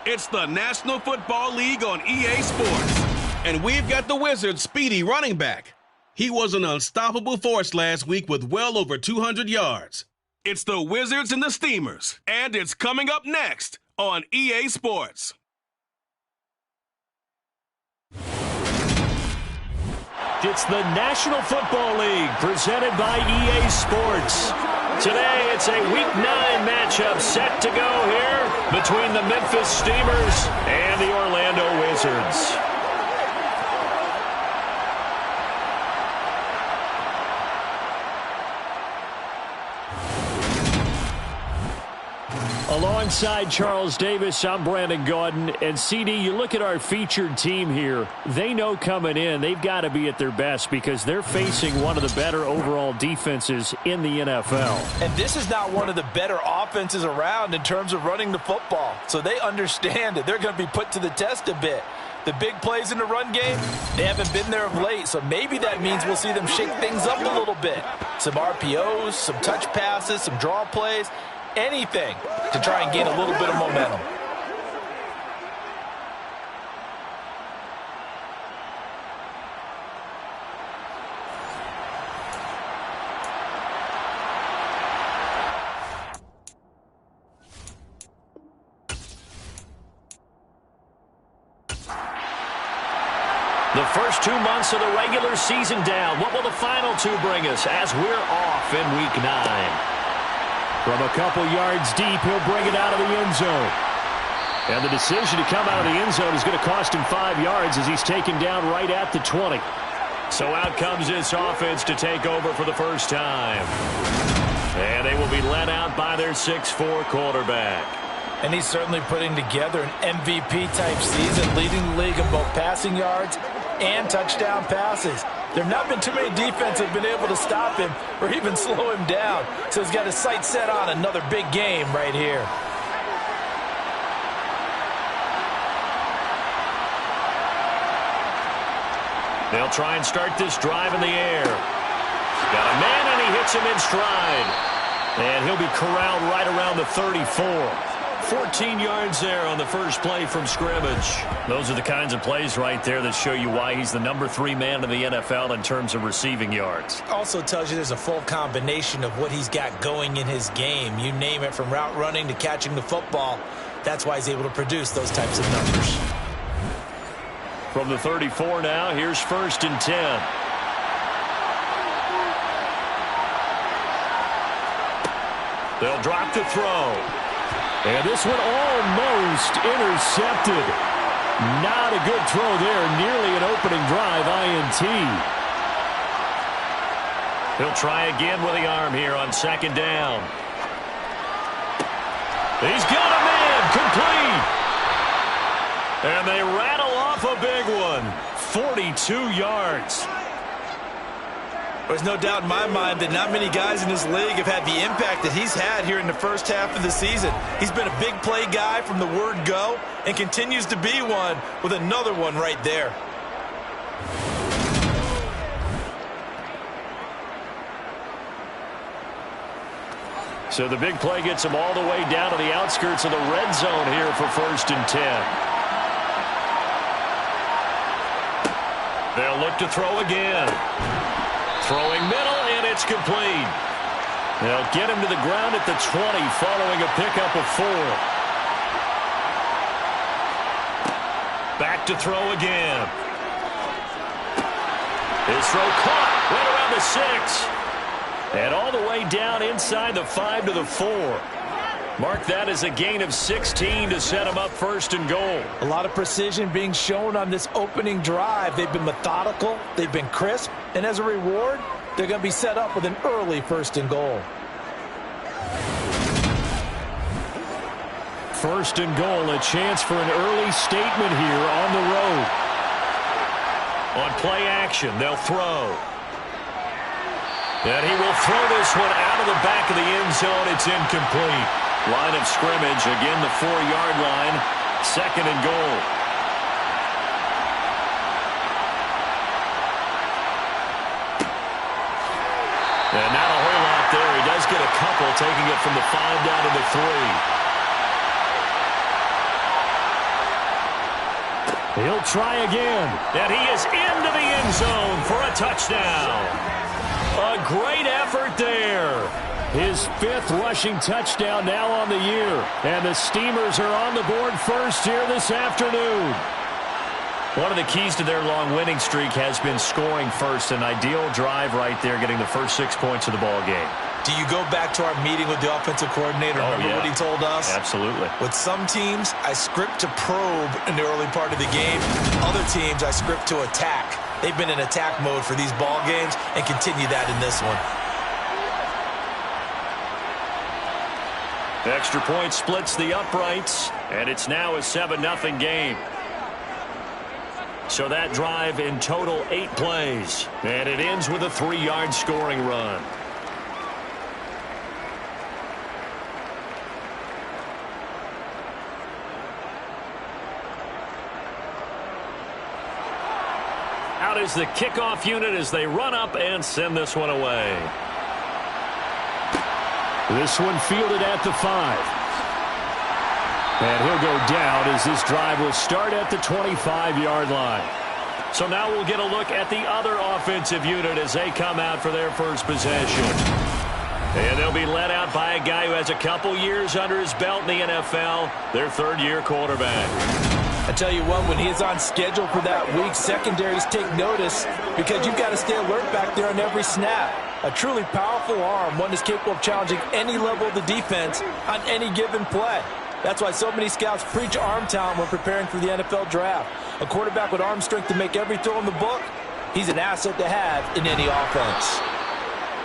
It's the National Football League on EA Sports. And we've got the Wizards' speedy running back. He was an unstoppable force last week with well over 200 yards. It's the Wizards and the Steamers, and it's coming up next on EA Sports. It's the National Football League presented by EA Sports. Today, it's a Week 9 matchup set to go here between the Memphis Steamers and the Orlando Wizards. Alongside Charles Davis, I'm Brandon Gordon. And CD, you look at our featured team here. They know coming in they've got to be at their best because they're facing one of the better overall defenses in the NFL. And this is not one of the better offenses around in terms of running the football. So they understand that they're going to be put to the test a bit. The big plays in the run game, they haven't been there of late. So maybe that means we'll see them shake things up a little bit. Some RPOs, some touch passes, some draw plays. Anything to try and gain a little bit of momentum. The first 2 months of the regular season down. What will the final two bring us as we're off in Week 9? From a couple yards deep, he'll bring it out of the end zone. And the decision to come out of the end zone is going to cost him 5 yards as he's taken down right at the 20. So out comes this offense to take over for the first time. And they will be led out by their 6'4" quarterback. And he's certainly putting together an MVP-type season, leading the league in both passing yards and touchdown passes. There have not been too many defenses that have been able to stop him or even slow him down. So he's got his sights set on another big game right here. They'll try and start this drive in the air. Got a man, and he hits him in stride. And he'll be corralled right around the 34. 14 yards there on the first play from scrimmage. Those are the kinds of plays right there that show you why he's the number 3 man in the NFL in terms of receiving yards. Also tells you there's a full combination of what he's got going in his game. You name it, from route running to catching the football. That's why he's able to produce those types of numbers. From the 34 now, here's 1st and 10. They'll drop to throw. And this one almost intercepted. Not a good throw there. Nearly an opening drive INT. He'll try again with the arm here on 2nd down. He's got a man. Complete. And they rattle off a big one. 42 yards. There's no doubt in my mind that not many guys in this league have had the impact that he's had here in the first half of the season. He's been a big play guy from the word go and continues to be one with another one right there. So the big play gets him all the way down to the outskirts of the red zone here for 1st and 10. They'll look to throw again. Throwing middle, and it's complete. They'll get him to the ground at the 20 following a pickup of 4. Back to throw again. His throw caught right around the 6. And all the way down inside the 5 to the 4. Mark that as a gain of 16 to set him up 1st and goal. A lot of precision being shown on this opening drive. They've been methodical. They've been crisp. And as a reward, they're going to be set up with an early 1st and goal. 1st and goal, a chance for an early statement here on the road. On play action, they'll throw. And he will throw this one out of the back of the end zone. It's incomplete. Line of scrimmage, again the 4-yard line. 2nd and goal. And not a whole lot there. He does get a couple, taking it from the 5 down to the 3. He'll try again. And he is into the end zone for a touchdown. A great effort there. His 5th rushing touchdown now on the year. And the Steamers are on the board first here this afternoon. One of the keys to their long winning streak has been scoring first. An ideal drive right there, getting the first 6 points of the ball game. Do you go back to our meeting with the offensive coordinator? Remember what he told us? Absolutely. With some teams, I script to probe in the early part of the game. Other teams, I script to attack. They've been in attack mode for these ball games and continue that in this one. Extra point splits the uprights, and it's now a 7-0 game. So that drive in total 8 plays, and it ends with a 3-yard scoring run. Out is the kickoff unit as they run up and send this one away. This one fielded at the 5. And he'll go down as this drive will start at the 25-yard line. So now we'll get a look at the other offensive unit as they come out for their first possession. And they'll be led out by a guy who has a couple years under his belt in the NFL, their 3rd-year quarterback. I tell you what, when he's on schedule for that week, secondaries take notice because you've got to stay alert back there on every snap. A truly powerful arm, one that's capable of challenging any level of the defense on any given play. That's why so many scouts preach arm talent when preparing for the NFL draft. A quarterback with arm strength to make every throw in the book, he's an asset to have in any offense.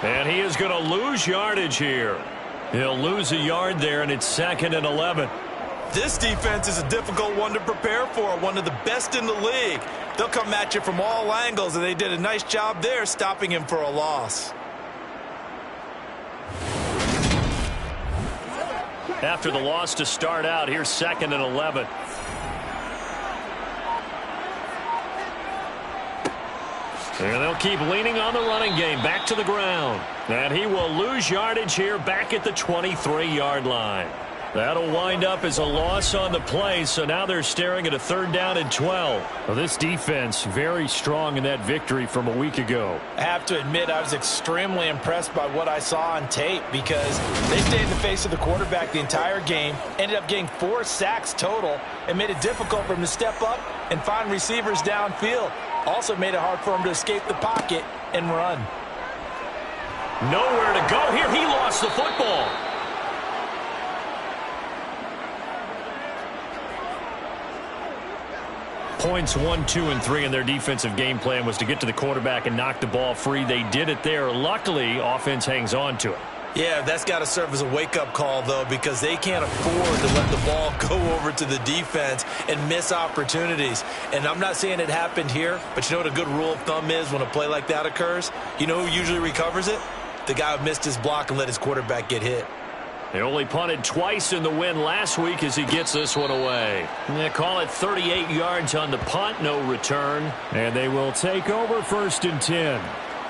And he is going to lose yardage here. He'll lose a yard there, and it's 2nd and 11. This defense is a difficult one to prepare for, one of the best in the league. They'll come at you from all angles, and they did a nice job there stopping him for a loss. After the loss to start out, here's 2nd and 11. And they'll keep leaning on the running game back to the ground. And he will lose yardage here back at the 23-yard line. That'll wind up as a loss on the play, so now they're staring at a 3rd down and 12. Well, this defense very strong in that victory from a week ago. I have to admit I was extremely impressed by what I saw on tape because they stayed in the face of the quarterback the entire game, ended up getting 4 sacks total, and made it difficult for him to step up and find receivers downfield. Also made it hard for him to escape the pocket and run. Nowhere to go here. He lost the football. Points 1, 2, and 3 in their defensive game plan was to get to the quarterback and knock the ball free. They did it there. Luckily, offense hangs on to it. Yeah, that's got to serve as a wake-up call, though, because they can't afford to let the ball go over to the defense and miss opportunities. And I'm not saying it happened here, but you know what a good rule of thumb is when a play like that occurs? You know who usually recovers it? The guy who missed his block and let his quarterback get hit. They only punted twice in the win last week as he gets this one away. They call it 38 yards on the punt, no return. And they will take over 1st and 10.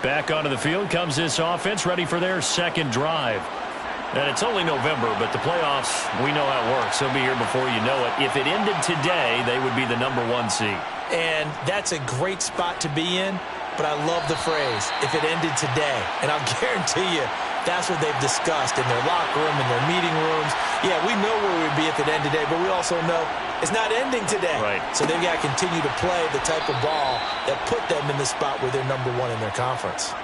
Back onto the field comes this offense, ready for their 2nd drive. And it's only November, but the playoffs, we know how it works. They'll be here before you know it. If it ended today, they would be the #1 seed. And that's a great spot to be in, but I love the phrase, if it ended today. And I'll guarantee you, that's what they've discussed in their locker room, in their meeting rooms. Yeah, we know where we'd be if it ended today, but we also know it's not ending today. Right. So they've got to continue to play the type of ball that put them in the spot where they're #1 in their conference.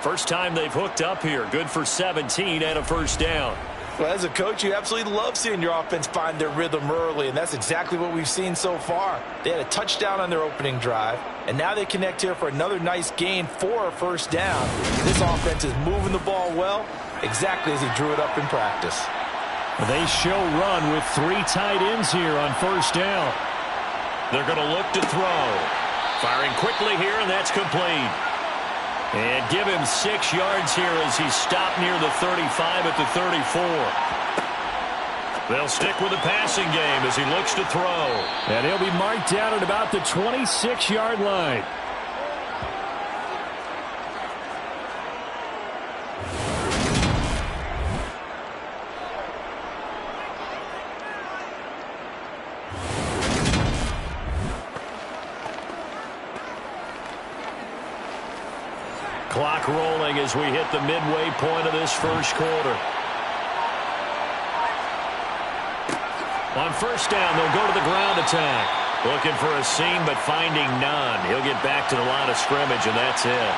First time they've hooked up here. Good for 17 and a 1st down. Well, as a coach, you absolutely love seeing your offense find their rhythm early, and that's exactly what we've seen so far. They had a touchdown on their opening drive, and now they connect here for another nice gain for a 1st down. This offense is moving the ball well, exactly as he drew it up in practice. They show run with 3 tight ends here on 1st down. They're going to look to throw. Firing quickly here, and that's complete. And give him 6 yards here as he stopped near the 35 at the 34. They'll stick with the passing game as he looks to throw. And he'll be marked down at about the 26-yard line. Clock rolling as we hit the midway point of this first quarter. On first down, they'll go to the ground attack. Looking for a seam, but finding none. He'll get back to the line of scrimmage, and that's it.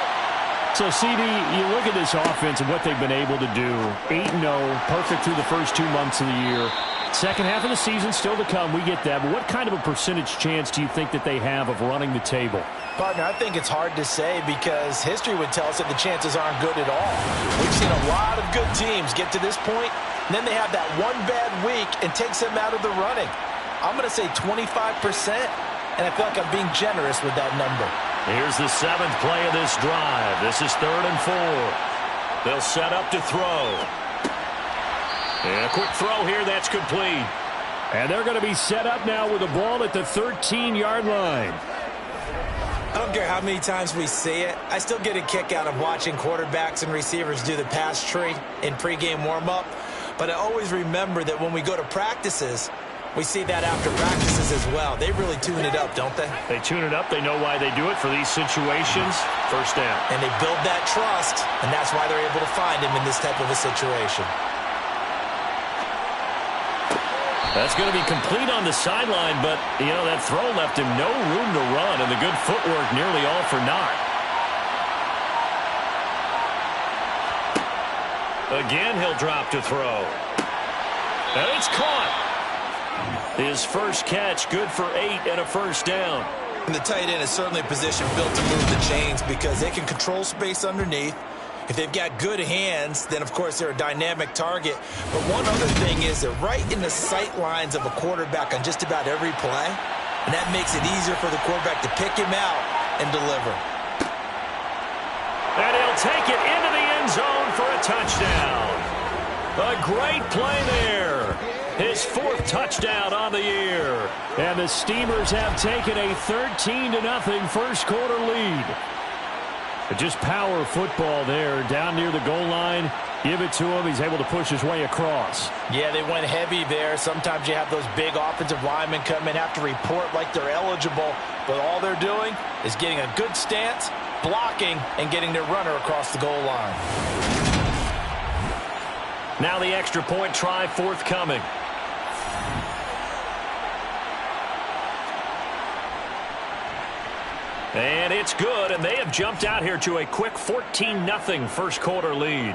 So, CD, you look at this offense and what they've been able to do. 8-0, perfect through the first 2 months of the year. Second half of the season still to come. We get that. But what kind of a percentage chance do you think that they have of running the table? Partner, I think it's hard to say because history would tell us that the chances aren't good at all. We've seen a lot of good teams get to this point, and then they have that one bad week and takes them out of the running. I'm going to say 25%, and I feel like I'm being generous with that number. Here's the 7th play of this drive. This is 3rd and 4. They'll set up to throw. And a quick throw here, that's complete. And they're going to be set up now with the ball at the 13-yard line. I don't care how many times we see it. I still get a kick out of watching quarterbacks and receivers do the pass tree in pregame warm-up. But I always remember that when we go to practices, we see that after practices as well. They really tune it up, don't they? They tune it up. They know why they do it for these situations. First down. And they build that trust, and that's why they're able to find him in this type of a situation. That's going to be complete on the sideline, but, you know, that throw left him no room to run, and the good footwork nearly all for naught. Again, he'll drop to throw. And it's caught. His first catch, good for 8 and a first down. And the tight end is certainly a position built to move the chains because they can control space underneath. If they've got good hands, then, of course, they're a dynamic target. But one other thing is they're right in the sight lines of a quarterback on just about every play, and that makes it easier for the quarterback to pick him out and deliver. And he'll take it into the end zone for a touchdown. A great play there. His 4th touchdown on the year. And the Steamers have taken a 13-0 first quarter lead. But just power football there down near the goal line. Give it to him. He's able to push his way across. Yeah, they went heavy there. Sometimes you have those big offensive linemen come in, have to report like they're eligible. But all they're doing is getting a good stance, blocking, and getting their runner across the goal line. Now the extra point try forthcoming. And it's good, and they have jumped out here to a quick 14-0 first quarter lead.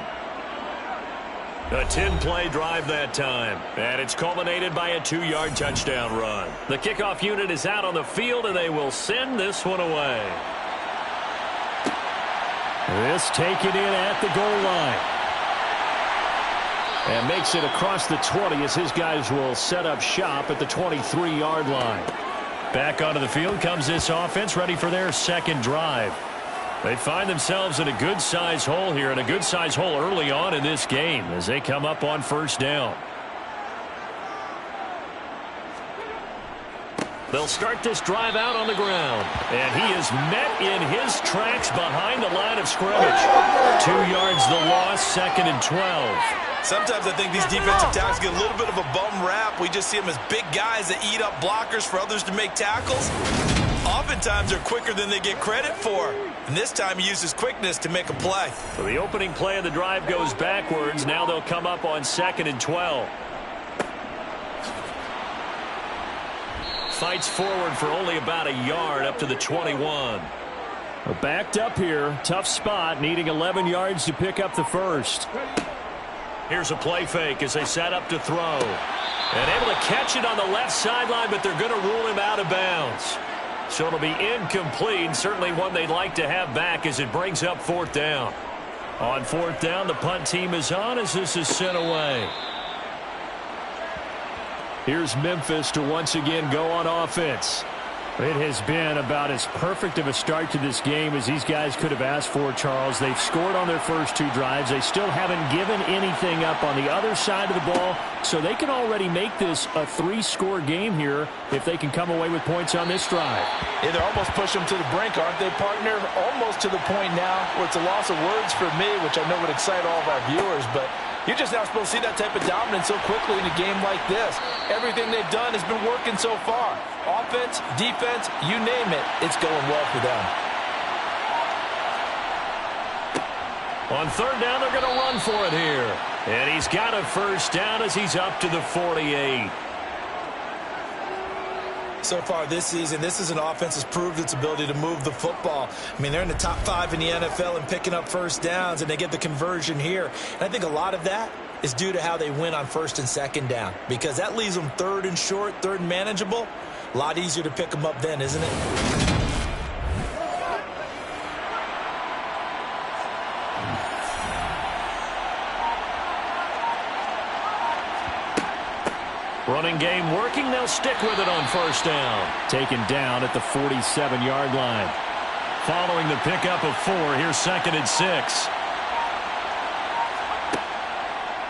A 10-play drive that time, and it's culminated by a 2-yard touchdown run. The kickoff unit is out on the field, and they will send this one away. This taken in at the goal line. And makes it across the 20 as his guys will set up shop at the 23-yard line. Back onto the field comes this offense, ready for their second drive. They find themselves in a good-sized hole here, and a good-sized hole early on in this game as they come up on first down. They'll start this drive out on the ground, and he is met in his tracks behind the line of scrimmage. 2 yards the loss, 2nd and 12. Sometimes I think these defensive tackles get a little bit of a bum rap. We just see them as big guys that eat up blockers for others to make tackles. Oftentimes they're quicker than they get credit for. And this time he uses quickness to make a play. So the opening play of the drive goes backwards. Now they'll come up on 2nd and 12. Fights forward for only about a yard up to the 21. Backed up here. Tough spot. Needing 11 yards to pick up the first. Here's a play fake as they set up to throw. And able to catch it on the left sideline, but they're going to rule him out of bounds. So it'll be incomplete. Certainly one they'd like to have back as it brings up 4th down. On 4th down, the punt team is on as this is sent away. Here's Memphis to once again go on offense. It has been about as perfect of a start to this game as these guys could have asked for, Charles. They've scored on their first 2 drives. They still haven't given anything up on the other side of the ball, so they can already make this a 3-score game here if they can come away with points on this drive. Yeah, they're almost pushing them to the brink, aren't they, partner? Almost to the point now where it's a loss of words for me, which I know would excite all of our viewers, but you're just not supposed to see that type of dominance so quickly in a game like this. Everything they've done has been working so far. Offense, defense, you name it, it's going well for them. On third down, they're going to run for it here. And he's got a first down as he's up to the 48. So far this season, this is an offense that's proved its ability to move the football. I mean, they're in the top 5 in the NFL in picking up first downs, and they get the conversion here. And I think a lot of that is due to how they win on first and second down, because that leaves them third and short, third and manageable. A lot easier to pick them up then, isn't it? Running game working. They'll stick with it on first down. Taken down at the 47-yard line. Following the pickup of 4, here's 2nd and 6.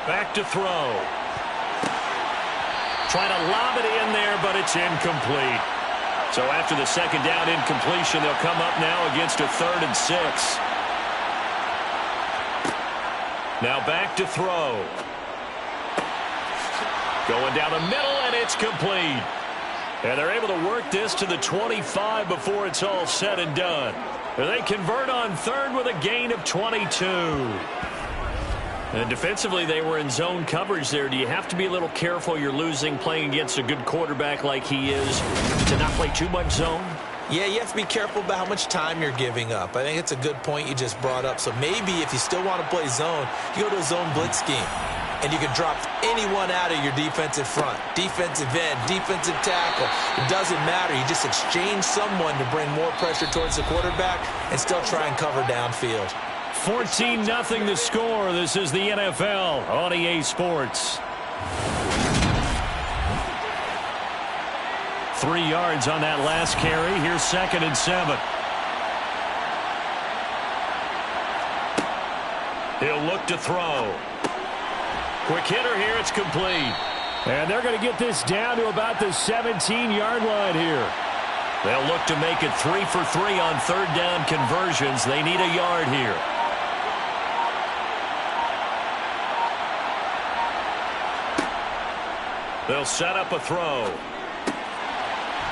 Back to throw. Trying to lob it in there, but it's incomplete. So after the 2nd down incompletion, they'll come up now against a 3rd and 6. Now back to throw. Going down the middle, and it's complete. And they're able to work this to the 25 before it's all said and done. They convert on third with a gain of 22. And defensively, they were in zone coverage there. Do you have to be a little careful you're losing playing against a good quarterback like he is to not play too much zone? Yeah, you have to be careful about how much time you're giving up. I think it's a good point you just brought up. So maybe if you still want to play zone, you go to a zone blitz scheme. And you can drop anyone out of your defensive front. Defensive end, defensive tackle. It doesn't matter. You just exchange someone to bring more pressure towards the quarterback and still try and cover downfield. 14-0 the score. This is the NFL on EA Sports. 3 yards on that last carry. Here's 2nd and 7. He'll look to throw. Quick hitter here, it's complete. And they're going to get this down to about the 17-yard line here. They'll look to make it 3 for 3 on third down conversions. They need a yard here. They'll set up a throw.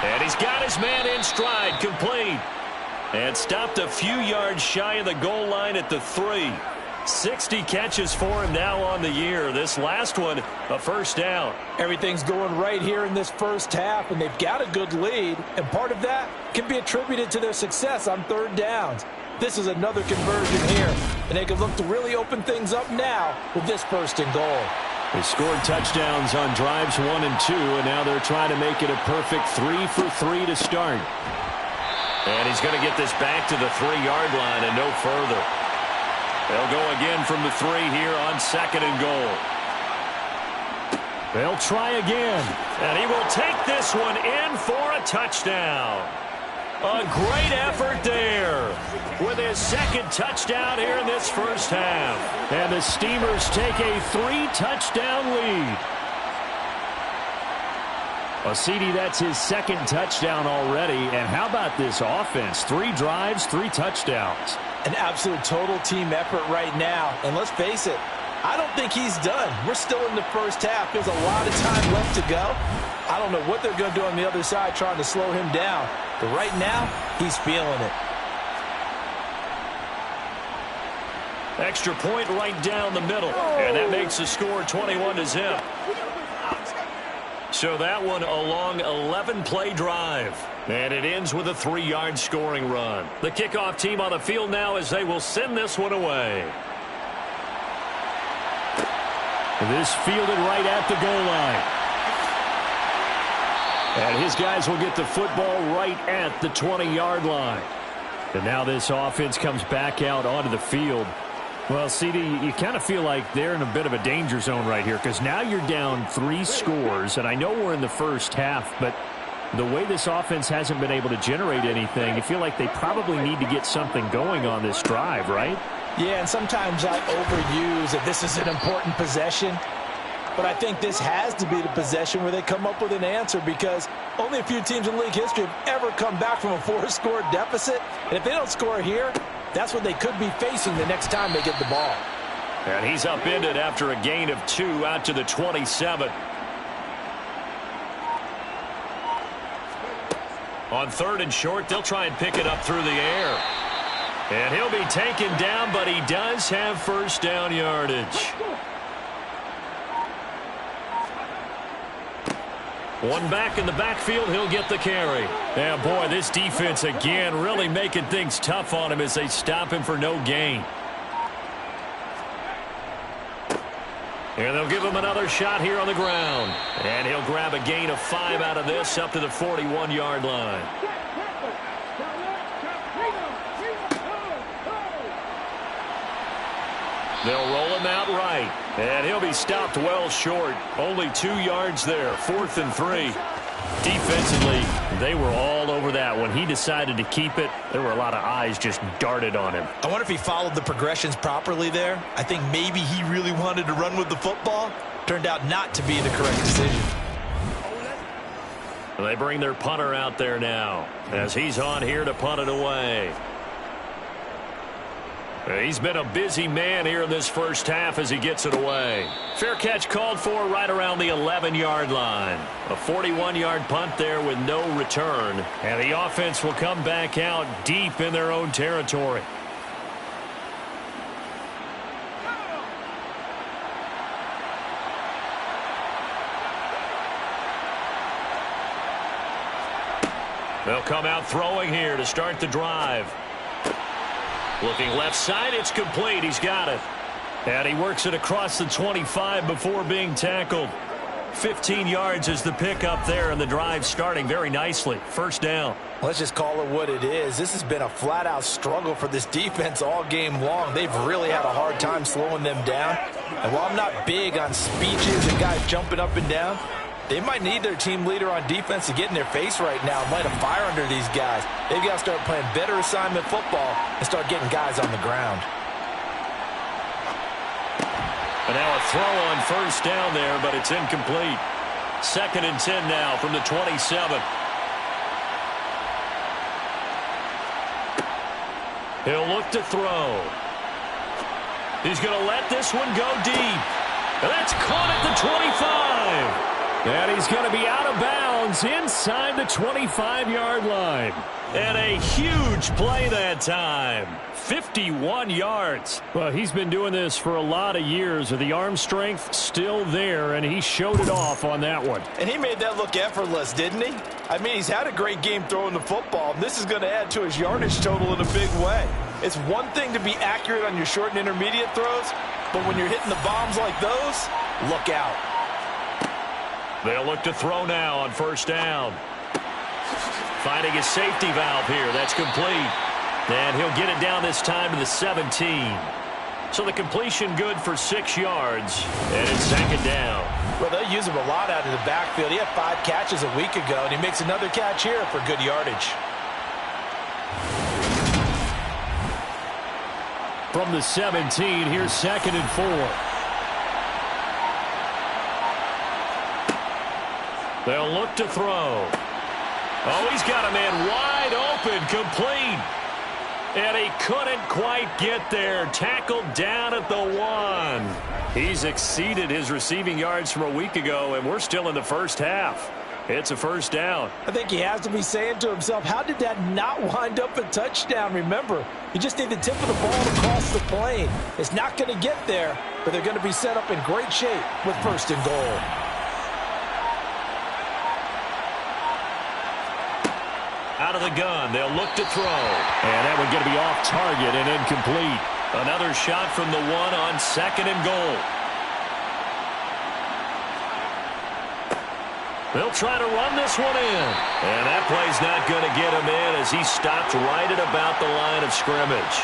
And he's got his man in stride, complete. And stopped a few yards shy of the goal line at the 3. 60 catches for him now on the year. This last one, a first down. Everything's going right here in this first half, and they've got a good lead, and part of that can be attributed to their success on third downs. This is another conversion here, and they can look to really open things up now with this 1st and goal. They scored touchdowns on drives 1 and 2, and now they're trying to make it a perfect 3 for 3 to start. And he's going to get this back to the 3-yard line and no further. They'll go again from the 3 here on 2nd and goal. They'll try again. And he will take this one in for a touchdown. A great effort there with his 2nd touchdown here in this first half. And the Steamers take a 3-touchdown lead. Well, CD, that's his 2nd touchdown already. And how about this offense? 3 drives, 3 touchdowns. An absolute total team effort right now. And let's face it, I don't think he's done. We're still in the first half. There's a lot of time left to go. I don't know what they're going to do on the other side trying to slow him down. But right now, he's feeling it. Extra point right down the middle. And that makes the score 21-0. So that one a long 11-play drive. And it ends with a 3-yard scoring run. The kickoff team on the field now as they will send this one away. This fielded right at the goal line. And his guys will get the football right at the 20-yard line. And now this offense comes back out onto the field. Well, CD, you kind of feel like they're in a bit of a danger zone right here because now you're down 3 scores, and I know we're in the first half, but the way this offense hasn't been able to generate anything, you feel like they probably need to get something going on this drive, right? Yeah, and sometimes I overuse that this is an important possession, but I think this has to be the possession where they come up with an answer because only a few teams in league history have ever come back from a 4-score deficit, and if they don't score here, that's what they could be facing the next time they get the ball. And he's upended after a gain of 2 out to the 27. On 3rd and short, they'll try and pick it up through the air. And he'll be taken down, but he does have first down yardage. One back in the backfield, he'll get the carry. Yeah, boy, this defense again really making things tough on him as they stop him for no gain. And they'll give him another shot here on the ground. And he'll grab a gain of 5 out of this up to the 41-yard line. They'll roll him out right. And he'll be stopped well short. Only 2 yards there. 4th and 3. Defensively, they were all over that. When he decided to keep it, there were a lot of eyes just darted on him. I wonder if he followed the progressions properly there. I think maybe he really wanted to run with the football. Turned out not to be the correct decision. They bring their punter out there now as he's on here to punt it away. He's been a busy man here in this first half as he gets it away. Fair catch called for right around the 11-yard line. A 41-yard punt there with no return. And the offense will come back out deep in their own territory. They'll come out throwing here to start the drive. Looking left side, it's complete. He's got it. And he works it across the 25 before being tackled. 15 yards is the pickup there, and the drive starting very nicely. First down. Let's just call it what it is. This has been a flat-out struggle for this defense all game long. They've really had a hard time slowing them down. And while I'm not big on speeches and guys jumping up and down, they might need their team leader on defense to get in their face right now and light a fire under these guys. They've got to start playing better assignment football and start getting guys on the ground. And now a throw on first down there, but it's incomplete. 2nd and 10 now from the 27. He'll look to throw. He's going to let this one go deep. And that's caught at the 25. And he's going to be out of bounds inside the 25-yard line. And a huge play that time. 51 yards. Well, he's been doing this for a lot of years. The arm strength still there, and he showed it off on that one. And he made that look effortless, didn't he? I mean, he's had a great game throwing the football. This is going to add to his yardage total in a big way. It's one thing to be accurate on your short and intermediate throws, but when you're hitting the bombs like those, look out. They'll look to throw now on first down. Finding his safety valve here. That's complete. And he'll get it down this time to the 17. So the completion good for 6 yards. And it's 2nd down. Well, they'll use him a lot out of the backfield. He had 5 catches a week ago, and he makes another catch here for good yardage. From the 17, here's 2nd and 4. They'll look to throw. Oh, he's got a man wide open, complete. And he couldn't quite get there. Tackled down at the 1. He's exceeded his receiving yards from a week ago, and we're still in the first half. It's a first down. I think he has to be saying to himself, how did that not wind up a touchdown? Remember, you just need the tip of the ball to cross the plane. It's not going to get there, but they're going to be set up in great shape with 1st and goal. Out of the gun, they'll look to throw. And that one going to be off target and incomplete. Another shot from the 1 on 2nd and goal. They'll try to run this one in. And that play's not going to get him in as he stopped right at about the line of scrimmage.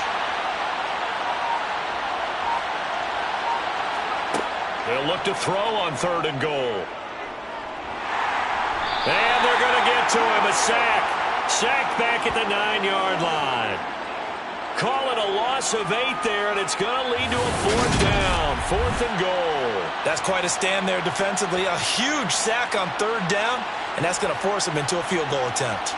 They'll look to throw on 3rd and goal. And they're going to get to him. A sack. Sacked back at the 9-yard line. Call it a loss of 8 there, and it's going to lead to a 4th down. 4th and goal. That's quite a stand there defensively. A huge sack on 3rd down, and that's going to force him into a field goal attempt.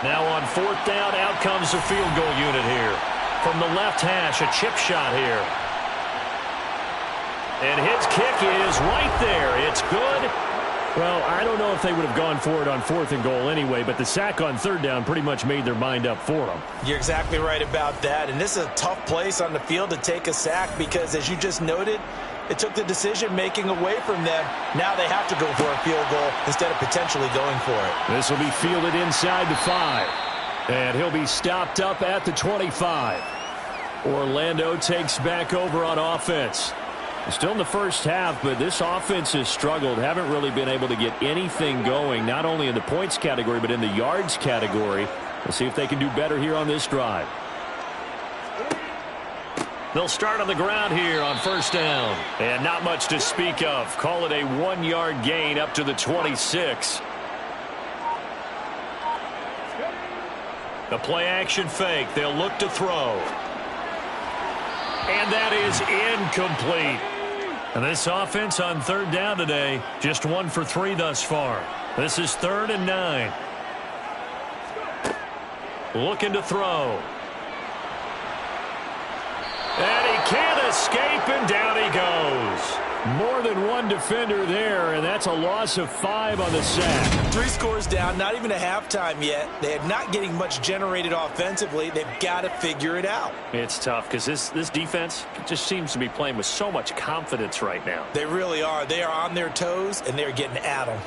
Now on 4th down, out comes the field goal unit here. From the left hash, a chip shot here. And his kick is right there. It's good. Well, I don't know if they would have gone for it on 4th and goal anyway, but the sack on 3rd down pretty much made their mind up for them. You're exactly right about that, and this is a tough place on the field to take a sack because, as you just noted, it took the decision-making away from them. Now they have to go for a field goal instead of potentially going for it. This will be fielded inside the 5, and he'll be stopped up at the 25. Orlando takes back over on offense. Still in the first half, but this offense has struggled. Haven't really been able to get anything going, not only in the points category, but in the yards category. We'll see if they can do better here on this drive. They'll start on the ground here on 1st down. And not much to speak of. Call it a 1-yard gain up to the 26. The play-action fake. They'll look to throw. And that is incomplete. And this offense on 3rd down today, just 1 for 3 thus far. This is 3rd and 9. Looking to throw. And he can't escape, and down he goes. More than one defender there, and that's a loss of 5 on the sack. 3 scores down, not even a halftime yet. They're not getting much generated offensively. They've got to figure it out. It's tough because this defense just seems to be playing with so much confidence right now. They really are. They are on their toes, and they're getting at them.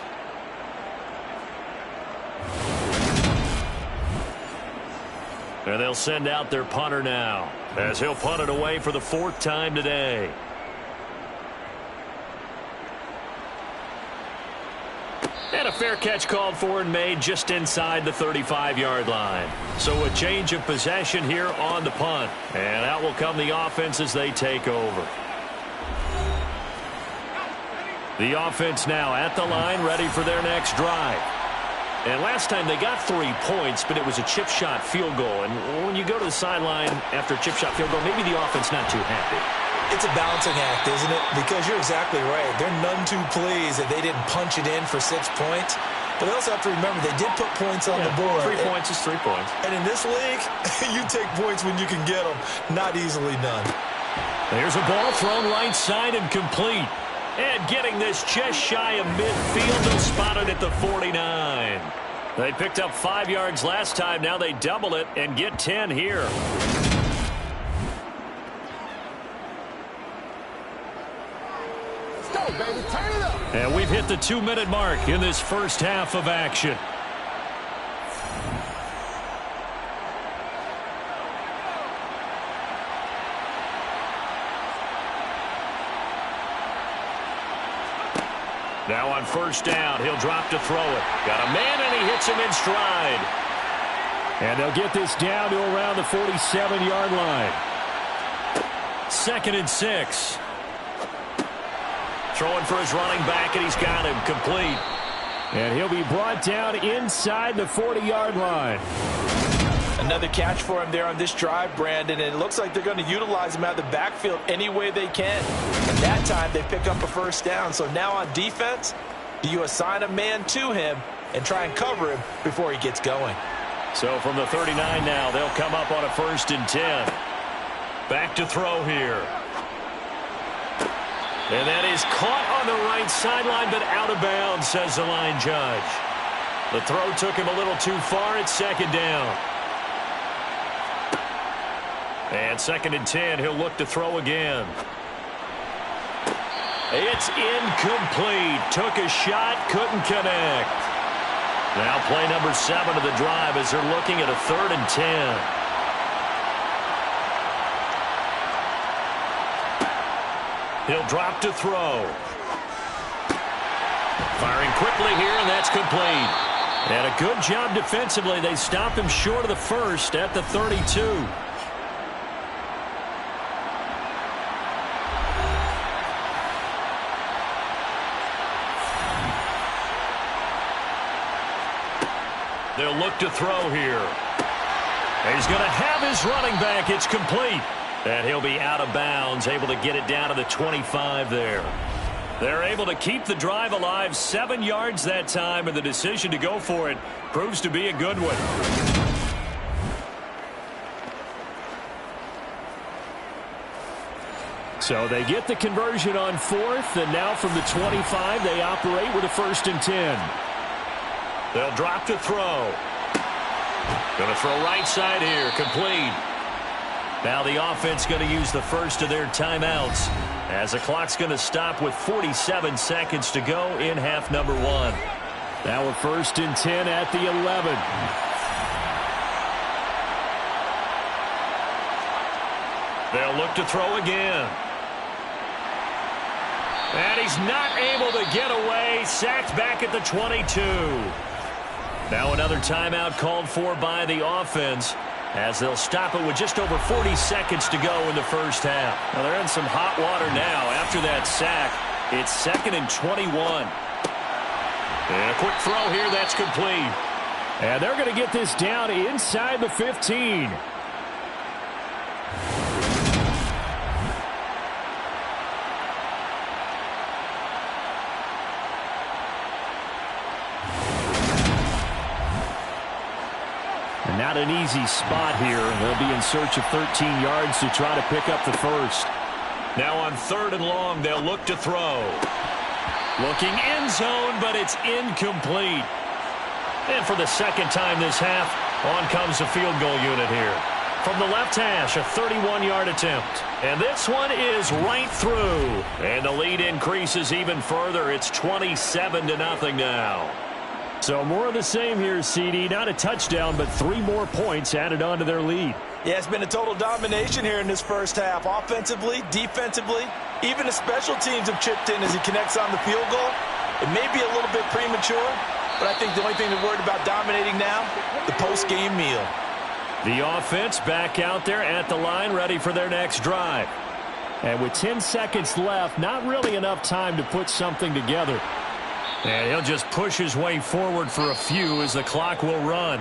And they'll send out their punter now, as he'll punt it away for the 4th time today. And a fair catch called for and made just inside the 35-yard line. So a change of possession here on the punt. And out will come the offense as they take over. The offense now at the line, ready for their next drive. And last time they got 3 points, but it was a chip shot field goal. And when you go to the sideline after a chip shot field goal, maybe the offense not too happy. It's a balancing act, isn't it? Because you're exactly right. They're none too pleased that they didn't punch it in for 6 points. But they also have to remember they did put points on the board. 3 points is 3 points. And in this league, you take points when you can get them. Not easily done. There's a ball thrown right side and complete. And getting this just shy of midfield, they'll spot it at the 49. They picked up 5 yards last time. Now they double it and get 10 here. Baby, turn it up. And we've hit the 2-minute mark in this first half of action. Now on 1st down, he'll drop to throw it. Got a man, and he hits him in stride. And they'll get this down to around the 47-yard line. 2nd and 6. Throwing for his running back, and he's got him complete. And he'll be brought down inside the 40-yard line. Another catch for him there on this drive, Brandon, and it looks like they're going to utilize him out of the backfield any way they can. And that time, they pick up a 1st down. So now on defense, do you assign a man to him and try and cover him before he gets going? So from the 39 now, they'll come up on a 1st and 10. Back to throw here. And that is caught on the right sideline, but out of bounds, says the line judge. The throw took him a little too far. It's 2nd down. And 2nd and 10, he'll look to throw again. It's incomplete. Took a shot, couldn't connect. Now play number 7 of the drive as they're looking at a 3rd and 10. He'll drop to throw. Firing quickly here, and that's complete. And a good job defensively. They stop him short of the 1st at the 32. They'll look to throw here. He's going to have his running back. It's complete. And he'll be out of bounds, able to get it down to the 25 there. They're able to keep the drive alive, 7 yards that time, and the decision to go for it proves to be a good one. So they get the conversion on 4th, and now from the 25, they operate with a 1st and 10. They'll drop to throw. Going to throw right side here, complete. Now the offense going to use the first of their timeouts as the clock's going to stop with 47 seconds to go in half number 1. Now a 1st and 10 at the 11. They'll look to throw again. And he's not able to get away. Sacked back at the 22. Now another timeout called for by the offense as they'll stop it with just over 40 seconds to go in the first half. Now they're in some hot water now after that sack. It's 2nd and 21. And a quick throw here, that's complete. And they're going to get this down inside the 15. Not an easy spot here. They'll be in search of 13 yards to try to pick up the first. Now on 3rd and long, they'll look to throw. Looking end zone, but it's incomplete. And for the second time this half, on comes the field goal unit here. From the left hash, a 31-yard attempt. And this one is right through. And the lead increases even further. It's 27-0 now. So more of the same here, CD. Not a touchdown, but 3 more points added on to their lead. Yeah, it's been a total domination here in this first half. Offensively, defensively, even the special teams have chipped in as he connects on the field goal. It may be a little bit premature, but I think the only thing they're worried about dominating now, the post-game meal. The offense back out there at the line, ready for their next drive. And with 10 seconds left, not really enough time to put something together. And he'll just push his way forward for a few as the clock will run.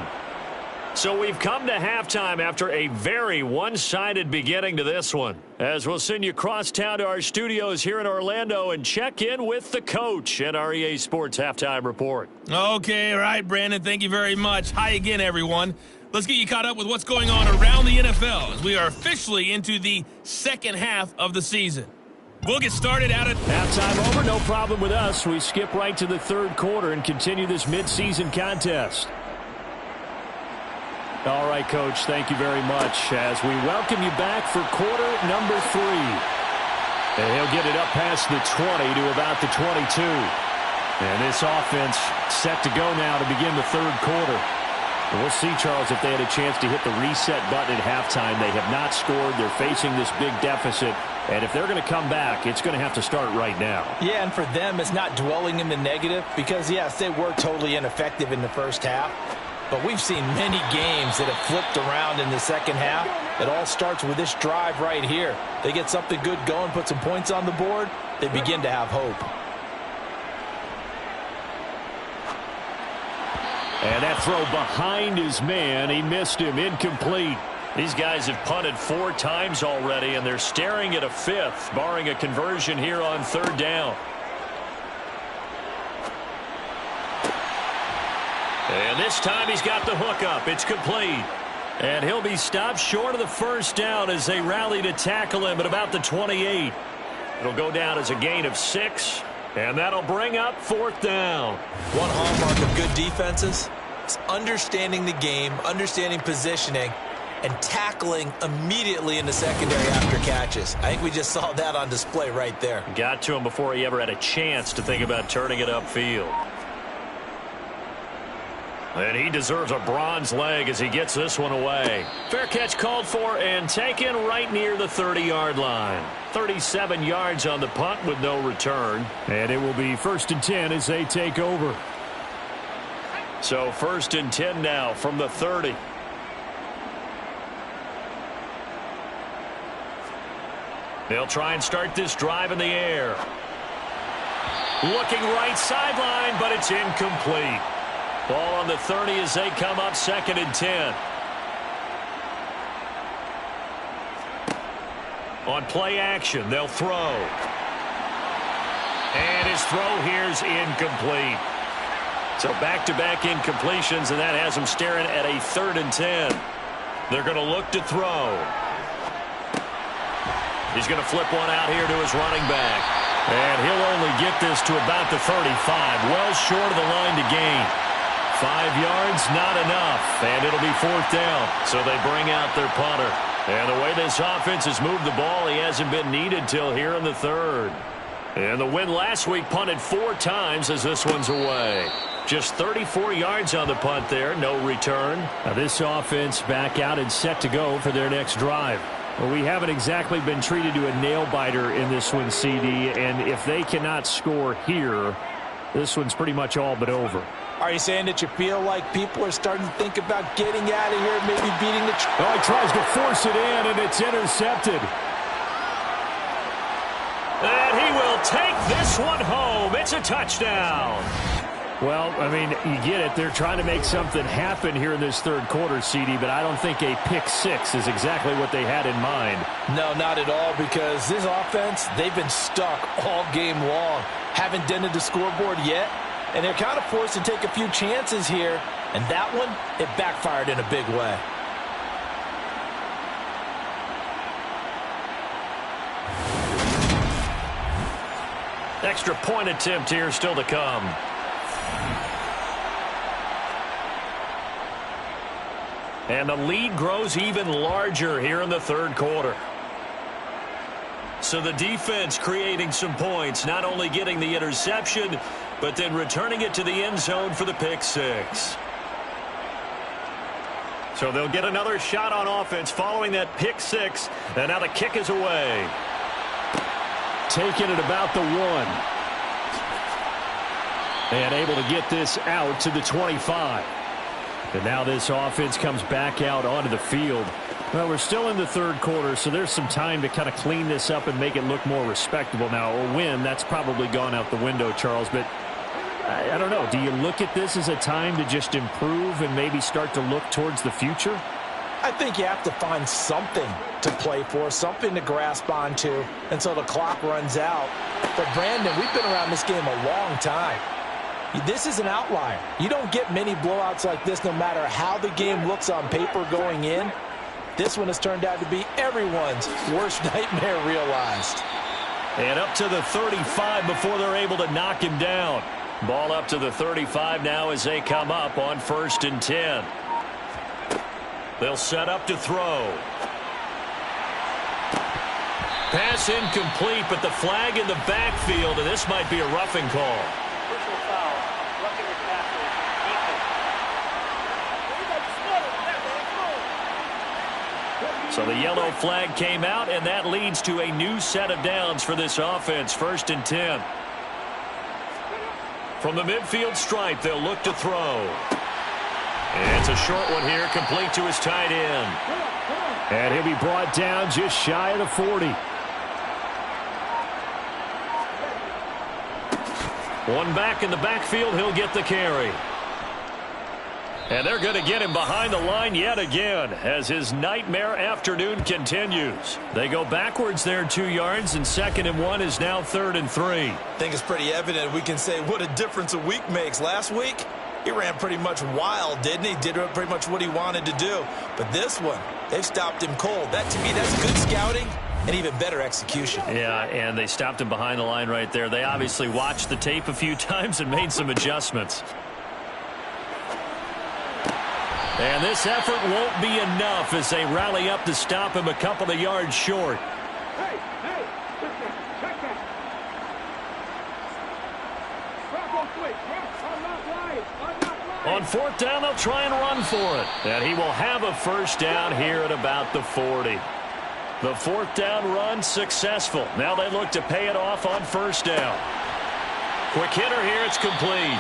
So we've come to halftime after a very one-sided beginning to this one. As we'll send you across town to our studios here in Orlando and check in with the coach at our EA Sports Halftime Report. Okay, all right, Brandon, thank you very much. Hi again, everyone. Let's get you caught up with what's going on around the NFL as we are officially into the second half of the season. We'll get started out at halftime over. No problem with us. We skip right to the 3rd quarter and continue this midseason contest. All right, Coach, thank you very much as we welcome you back for quarter number 3. And he'll get it up past the 20 to about the 22. And this offense set to go now to begin the 3rd quarter. And we'll see, Charles, if they had a chance to hit the reset button at halftime. They have not scored. They're facing this big deficit. And if they're going to come back, it's going to have to start right now. Yeah, and for them, it's not dwelling in the negative because, yes, they were totally ineffective in the first half. But we've seen many games that have flipped around in the second half. It all starts with this drive right here. They get something good going, put some points on the board, they begin to have hope. And that throw behind his man, he missed him, incomplete. These guys have punted 4 times already, and they're staring at a 5th, barring a conversion here on 3rd down. And this time he's got the hook up. It's complete. And he'll be stopped short of the first down as they rally to tackle him at about the 28. It'll go down as a gain of 6, and that'll bring up 4th down. One hallmark of good defenses is understanding the game, understanding positioning, and tackling immediately in the secondary after catches. I think we just saw that on display right there. Got to him before he ever had a chance to think about turning it upfield. And he deserves a bronze leg as he gets this one away. Fair catch called for and taken right near the 30-yard line. 37 yards on the punt with no return. And it will be 1st and 10 as they take over. So 1st and 10 now from the 30. They'll try and start this drive in the air. Looking right sideline, but it's incomplete. Ball on the 30 as they come up 2nd and 10. On play action, they'll throw. And his throw here's incomplete. So back-to-back incompletions, and that has them staring at a 3rd and 10. They're going to look to throw. He's going to flip one out here to his running back. And he'll only get this to about the 35, well short of the line to gain. 5 yards, not enough, and it'll be 4th down. So they bring out their punter. And the way this offense has moved the ball, he hasn't been needed till here in the 3rd. And the win last week punted 4 times as this one's away. Just 34 yards on the punt there, no return. Now this offense back out and set to go for their next drive. Well, we haven't exactly been treated to a nail-biter in this one, CD, and if they cannot score here, this one's pretty much all but over. Are you saying that you feel like people are starting to think about getting out of here, maybe beating the... Oh, he tries to force it in, and it's intercepted. And he will take this one home. It's a touchdown. Well, I mean, you get it. They're trying to make something happen here in this 3rd quarter, CD, but I don't think a pick 6 is exactly what they had in mind. No, not at all, because this offense, they've been stuck all game long. Haven't dented the scoreboard yet, and they're kind of forced to take a few chances here, and that one, it backfired in a big way. Extra point attempt here still to come. And the lead grows even larger here in the 3rd quarter. So the defense creating some points, not only getting the interception, but then returning it to the end zone for the pick 6. So they'll get another shot on offense following that pick 6, and now the kick is away. Taking it about the 1. And able to get this out to the 25. And now this offense comes back out onto the field. Well, we're still in the 3rd quarter, so there's some time to kind of clean this up and make it look more respectable. Now, a win, that's probably gone out the window, Charles, but I don't know. Do you look at this as a time to just improve and maybe start to look towards the future? I think you have to find something to play for, something to grasp onto until the clock runs out. But, Brandon, we've been around this game a long time. This is an outlier. You don't get many blowouts like this no matter how the game looks on paper going in. This one has turned out to be everyone's worst nightmare realized. And up to the 35 before they're able to knock him down. Ball up to the 35 now as they come up on 1st and 10. They'll set up to throw. Pass incomplete, but the flag in the backfield, and this might be a roughing call. So the yellow flag came out, and that leads to a new set of downs for this offense. 1st and 10. From the midfield stripe, they'll look to throw. And it's a short one here, complete to his tight end. And he'll be brought down just shy of the 40. One back in the backfield, he'll get the carry. And they're going to get him behind the line yet again as his nightmare afternoon continues. They go backwards there 2 yards, and 2nd and 1 is now 3rd and 3. I think it's pretty evident we can say what a difference a week makes. Last week, he ran pretty much wild, didn't he? Did pretty much what he wanted to do. But this one, they've stopped him cold. That, to me, that's good scouting and even better execution. Yeah, and they stopped him behind the line right there. They obviously watched the tape a few times and made some adjustments. And this effort won't be enough as they rally up to stop him a couple of yards short. On 4th down, they'll try and run for it. And he will have a 1st down here at about the 40. The 4th down run successful. Now they look to pay it off on 1st down. Quick hitter here, it's complete.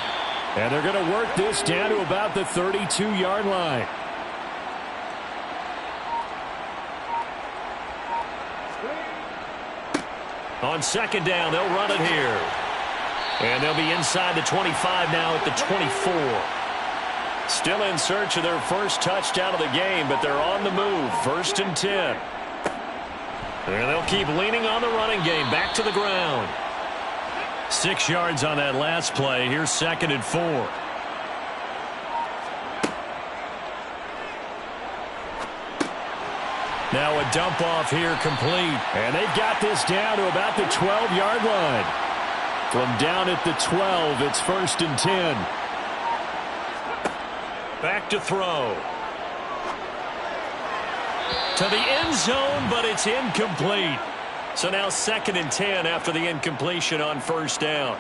And they're going to work this down to about the 32-yard line. On 2nd down, they'll run it here. And they'll be inside the 25 now at the 24. Still in search of their first touchdown of the game, but they're on the move. 1st and 10. And they'll keep leaning on the running game. Back to the ground. 6 yards on that last play. Here's 2nd and 4. Now a dump off here complete. And they've got this down to about the 12-yard line. From down at the 12, it's 1st and 10. Back to throw. To the end zone, but it's incomplete. So now 2nd and 10 after the incompletion on 1st down.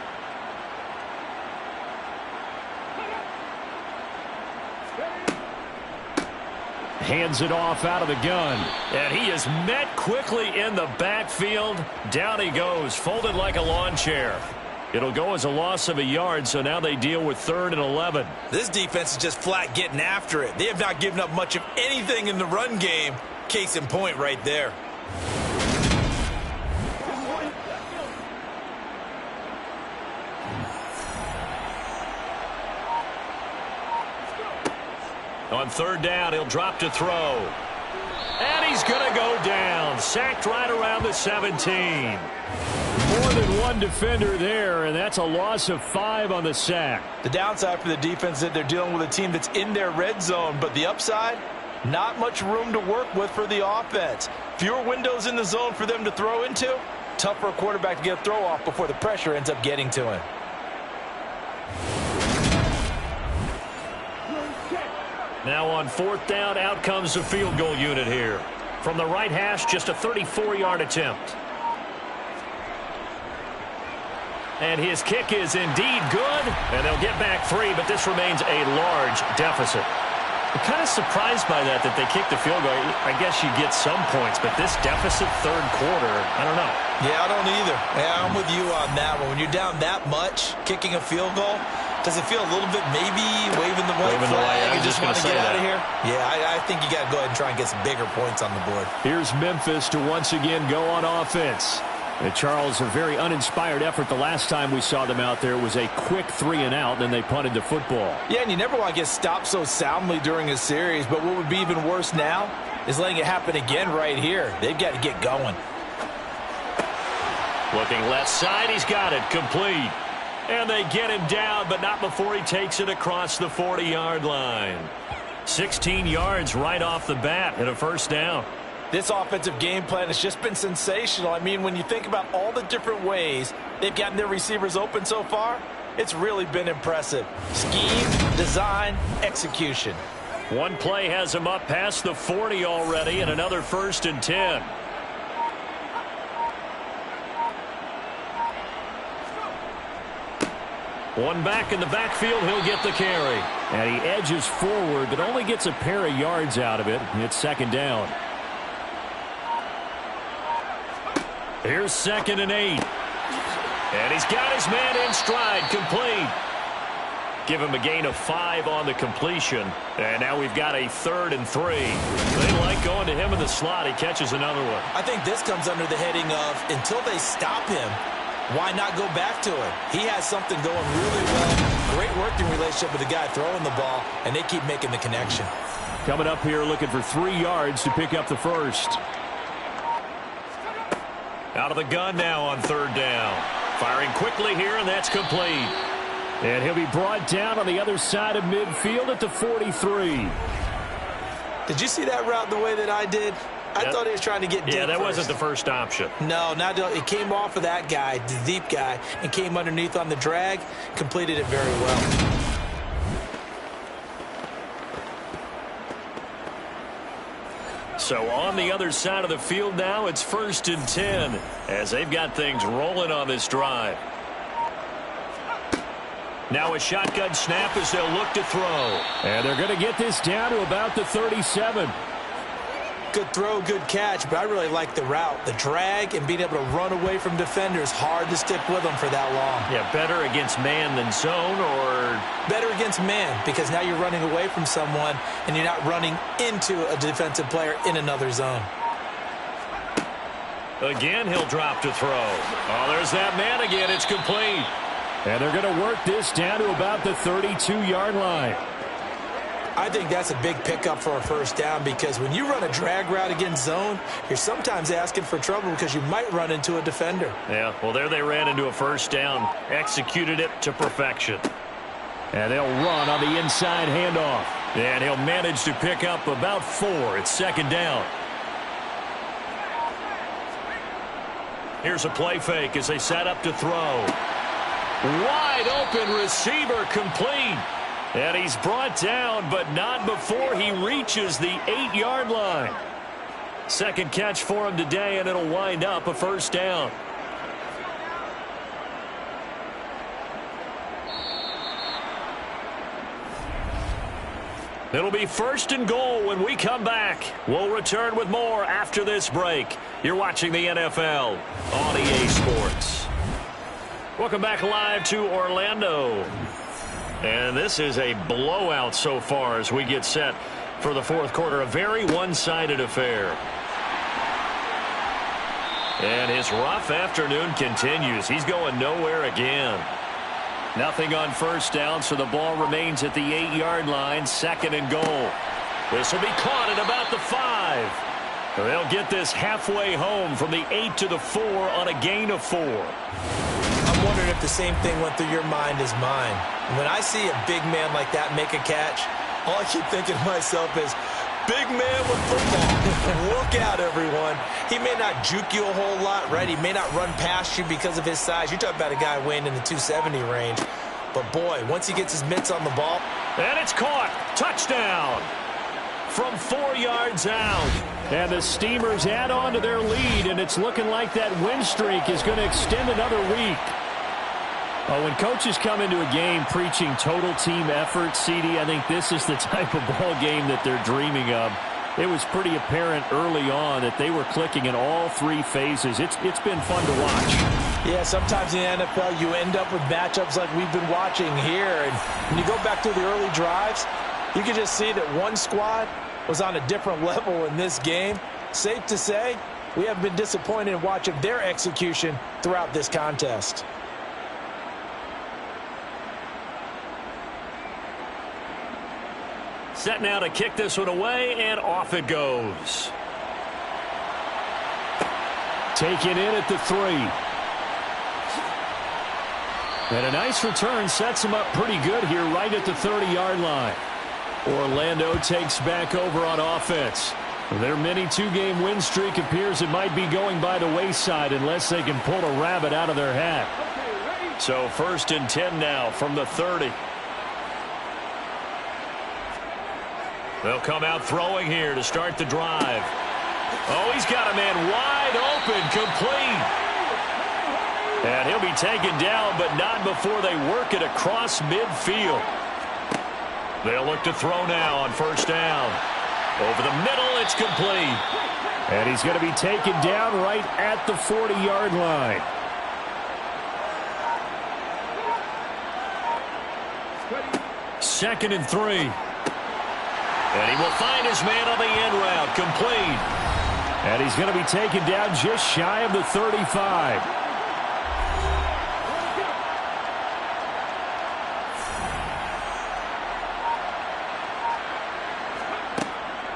Hands it off out of the gun. And he is met quickly in the backfield. Down he goes, folded like a lawn chair. It'll go as a loss of a yard, so now they deal with 3rd and 11. This defense is just flat getting after it. They have not given up much of anything in the run game. Case in point right there. On 3rd down, he'll drop to throw. And he's going to go down. Sacked right around the 17. More than one defender there, and that's a loss of 5 on the sack. The downside for the defense is that they're dealing with a team that's in their red zone, but the upside, not much room to work with for the offense. Fewer windows in the zone for them to throw into. Tough for a quarterback to get a throw off before the pressure ends up getting to him. Now on 4th down, out comes the field goal unit here. From the right hash, just a 34-yard attempt. And his kick is indeed good. And they'll get back 3, but this remains a large deficit. I'm kind of surprised by that they kicked the field goal. I guess you get some points, but this deficit 3rd quarter, I don't know. Yeah, I don't either. Yeah, I'm with you on that one. When you're down that much, kicking a field goal, does it feel a little bit maybe waving the white flag? You just want to get out of here? Yeah, I think you got to go ahead and try and get some bigger points on the board. Here's Memphis to once again go on offense. And Charles, a very uninspired effort the last time we saw them out there. It was a quick 3-and-out, then they punted the football. Yeah, and you never want to get stopped so soundly during a series, but what would be even worse now is letting it happen again right here. They've got to get going. Looking left side, he's got it, complete. And they get him down, but not before he takes it across the 40-yard line. 16 yards right off the bat and a 1st down. This offensive game plan has just been sensational. I mean, when you think about all the different ways they've gotten their receivers open so far, it's really been impressive. Scheme, design, execution. One play has him up past the 40 already, and another 1st and 10. One back in the backfield, he'll get the carry. And he edges forward, but only gets a pair of yards out of it. It's 2nd down. Here's 2nd and 8. And he's got his man in stride, complete. Give him a gain of 5 on the completion. And now we've got a 3rd and 3. They like going to him in the slot. He catches another one. I think this comes under the heading of until they stop him, why not go back to him? He has something going really well. Great working relationship with the guy throwing the ball, and they keep making the connection. Coming up here looking for 3 yards to pick up the 1st. Out of the gun now on 3rd down. Firing quickly here, and that's complete. And he'll be brought down on the other side of midfield at the 43. Did you see that route the way that I did? I thought he was trying to get deep. Yeah, that first. wasn't the first option. No, not it came off of that guy, the deep guy, and came underneath on the drag, completed it very well. So on the other side of the field now, it's 1st and 10 as they've got things rolling on this drive. Now a shotgun snap as they'll look to throw. And they're going to get this down to about the 37. Good throw, good catch, but I really like the route. The drag and being able to run away from defenders, hard to stick with them for that long. Yeah, better against man than zone, or? Better against man, because now you're running away from someone and you're not running into a defensive player in another zone. Again, he'll drop to throw. Oh, there's that man again. It's complete. And they're going to work this down to about the 32-yard line. I think that's a big pickup for a 1st down, because when you run a drag route against zone, you're sometimes asking for trouble because you might run into a defender. Yeah, well, there they ran into a 1st down, executed it to perfection. And they'll run on the inside handoff. And he'll manage to pick up about 4. It's 2nd down. Here's a play fake as they set up to throw. Wide open receiver complete. And he's brought down, but not before he reaches the 8-yard line. Second catch for him today, and it'll wind up a first down. It'll be first and goal when we come back. We'll return with more after this break. You're watching the NFL on EA Sports. Welcome back live to Orlando. And this is a blowout so far as we get set for the fourth quarter. A very one-sided affair. And his rough afternoon continues. He's going nowhere again. Nothing on first down, so the ball remains at the 8-yard line. Second and goal. This will be caught at about the 5. They'll get this halfway home from the 8 to the 4 on a gain of 4. I'm wondering if the same thing went through your mind as mine. When I see a big man like that make a catch, all I keep thinking to myself is, big man with football. Look out, everyone. He may not juke you a whole lot, right? He may not run past you because of his size. You're talking about a guy weighing in the 270 range. But, boy, once he gets his mitts on the ball. And it's caught. Touchdown. From 4 yards out. And the Steamers add on to their lead, and it's looking like that win streak is going to extend another week. When coaches come into a game preaching total team effort, CD, I think this is the type of ball game that they're dreaming of. It was pretty apparent early on that they were clicking in all 3 phases. It's been fun to watch. Yeah, sometimes in the NFL you end up with matchups like we've been watching here. And when you go back to the early drives, you can just see that one squad was on a different level in this game. Safe to say, we have been disappointed in watching their execution throughout this contest. Set now to kick this one away, and off it goes. Taken in at the 3. And a nice return sets him up pretty good here right at the 30-yard line. Orlando takes back over on offense. Their mini 2-game win streak appears it might be going by the wayside unless they can pull a rabbit out of their hat. So first and 10 now from the 30. They'll come out throwing here to start the drive. Oh, he's got a man wide open, complete. And he'll be taken down, but not before they work it across midfield. They'll look to throw now on first down. Over the middle, it's complete. And he's going to be taken down right at the 40-yard line. Second and 3. And he will find his man on the end route, complete. And he's going to be taken down just shy of the 35.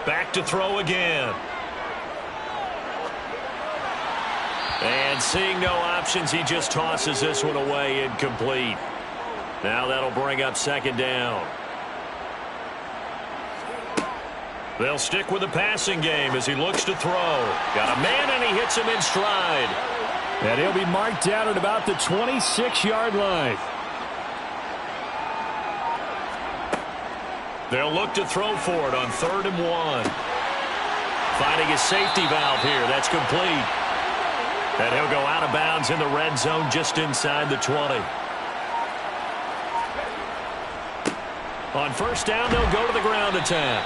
Back to throw again. And seeing no options, he just tosses this one away, incomplete. Now that'll bring up second down. They'll stick with the passing game as he looks to throw. Got a man, and he hits him in stride. And he'll be marked down at about the 26-yard line. They'll look to throw for it on 3rd and 1. Finding his safety valve here. That's complete. And he'll go out of bounds in the red zone just inside the 20. On first down, they'll go to the ground attack.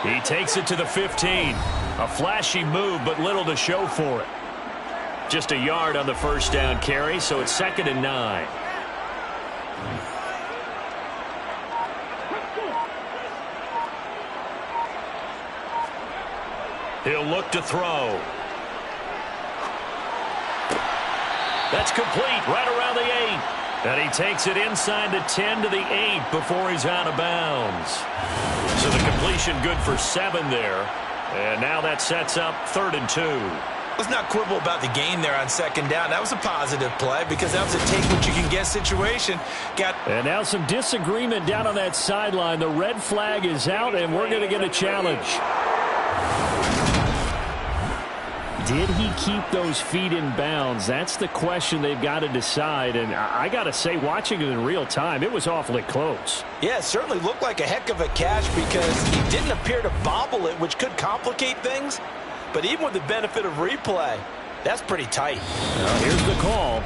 He takes it to the 15. A flashy move, but little to show for it. Just a yard on the first down carry, so it's 2nd and 9. He'll look to throw. That's complete right around the 8. And he takes it inside the 10 to the 8 before he's out of bounds. So the completion good for 7 there. And now that sets up 3rd and 2. Let's not quibble about the gain there on 2nd down. That was a positive play because that was a take-what-you-can-get situation. And now some disagreement down on that sideline. The red flag is out, and we're going to get a challenge. did he keep those feet in bounds? That's the question they've got to decide. And I got to say, watching it in real time, it was awfully close. Yeah, it certainly looked like a heck of a catch because he didn't appear to bobble it, which could complicate things. But even with the benefit of replay, that's pretty tight. Now, here's the call.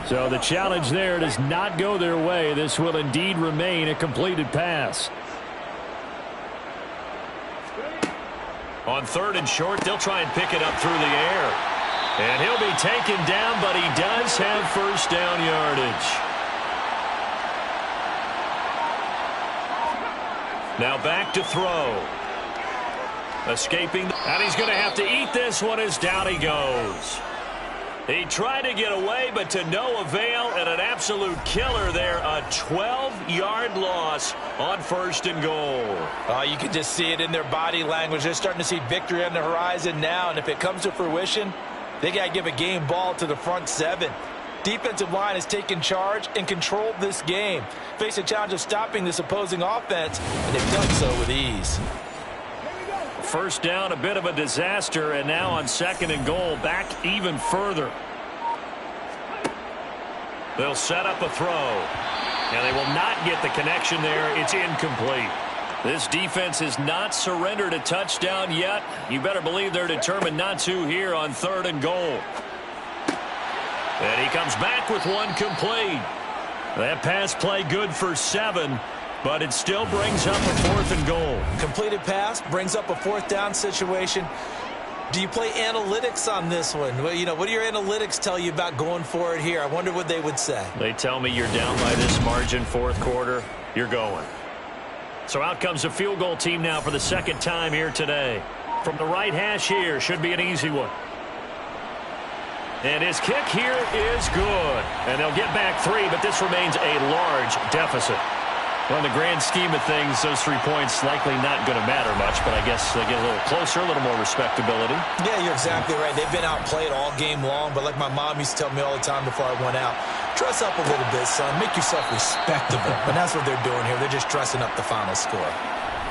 So the challenge there does not go their way. This will indeed remain a completed pass. On 3rd and short, they'll try and pick it up through the air. And he'll be taken down, but he does have first down yardage. Now back to throw. Escaping, and he's going to have to eat this one as down he goes. He tried to get away, but to no avail, and an absolute killer there. A 12-yard loss on 1st and goal. Oh, you can just see it in their body language. They're starting to see victory on the horizon now, and if it comes to fruition, they got to give a game ball to the front 7. Defensive line has taken charge and controlled this game. Face a challenge of stopping this opposing offense, and they've done so with ease. First down, a bit of a disaster, and now on 2nd and goal, back even further. They'll set up a throw, and they will not get the connection there. It's incomplete. This defense has not surrendered a touchdown yet. You better believe they're determined not to here on 3rd and goal. And he comes back with one complete. That pass play good for 7. But it still brings up a 4th and goal. Completed pass brings up a 4th down situation. Do you play analytics on this one? Well, you know, what do your analytics tell you about going for it here? I wonder what they would say. They tell me you're down by this margin, 4th quarter, you're going. So out comes the field goal team now for the 2nd time here today. From the right hash here, should be an easy one. And his kick here is good. And they'll get back 3, but this remains a large deficit. Well, in the grand scheme of things, those 3 points likely not going to matter much, but I guess they get a little closer, a little more respectability. Yeah, you're exactly right. They've been outplayed all game long, but like my mom used to tell me all the time before I went out, dress up a little bit, son. Make yourself respectable. And that's what they're doing here. They're just dressing up the final score.